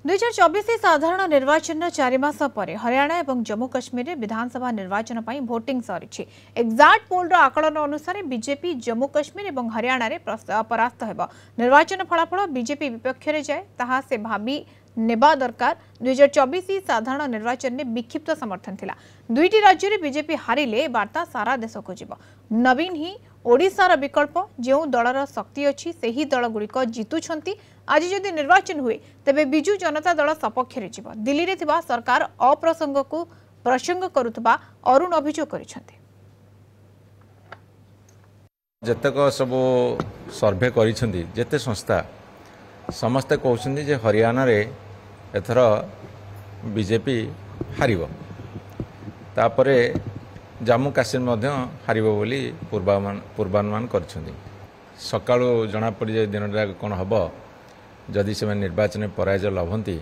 2024 साधारण निर्वाचन 4 मास पर हरियाणा और जम्मू काश्मीर विधानसभा निर्वाचन पर भोटिंग सरी। एक्जाक्ट पोल आकलन अनुसार बीजेपी जम्मू काश्मीर और हरियाणा रे परास्त होब। निर्वाचन फलाफल बीजेपी विपक्ष में जाए ताहा से भावी नेबा दरकार। 2024 साधारण निर्वाचन में विक्षिप्त समर्थन थिला। दुईटी राज्य में बीजेपी हारिले वार्ता सारा देश को जीव। नवीन ही ओडिशार विकल्प जो दलर शक्ति अच्छी से ही दलगुड़िक जितुंट। आज जदि निर्वाचन हुए तेबे बिजु जनता दल सपक्ष में जीव। दिल्ली रे थिबा सरकार अप्रसंग को प्रसंग करुवा अरुण अभियोग करिसेंति। जतक सब सर्वे करिसेंति जेते संस्था समस्ते कहउछन्ति जे हरियाणा रे एथर बीजेपी हारिबो। तापरे जम्मू काश्मीर मध्य हारिबो बोली पूर्वानुमान करिसेंति। सकाळु जणा पड़ी जे दिनटा कोन हबो। जदि से निर्वाचन में पराजय लभंती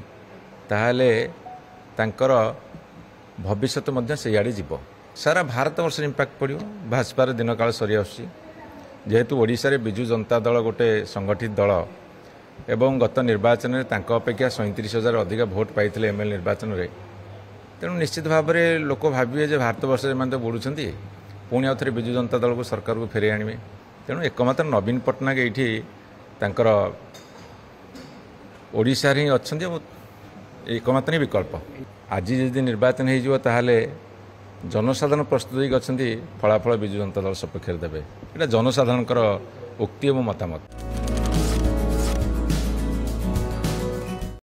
ताहले तांकर भविष्य मध्य से याडे जीव। सारा भारत वर्ष इंपैक्ट पड़ो। भाजपार दिन काल सरी आसुची जेहेतु ओडिशा रे बिजु जनता दल गोटे संगठित दल एवं गत निर्वाचन में तांका अपेक्षा 37,000 अधिक भोट पाइथिले एमएल निर्वाचन में। तेणु निश्चित भाव में लोक भाविए जे भारत वर्ष में तो बुड़ुंट पुणी आउ थे बिजु जनता दल को सरकार को फेरे आने। तेणु एकमात्र नवीन पट्टनायक ये तांकर ओडिशा रे अच्छा एकमात्र विकल्प। आज जदि निर्वाचन हो जनसाधारण प्रस्तुत होती फलाफल बिजु जनता दल सपक्ष देवे। यहाँ जनसाधारण उक्ति और मतामत।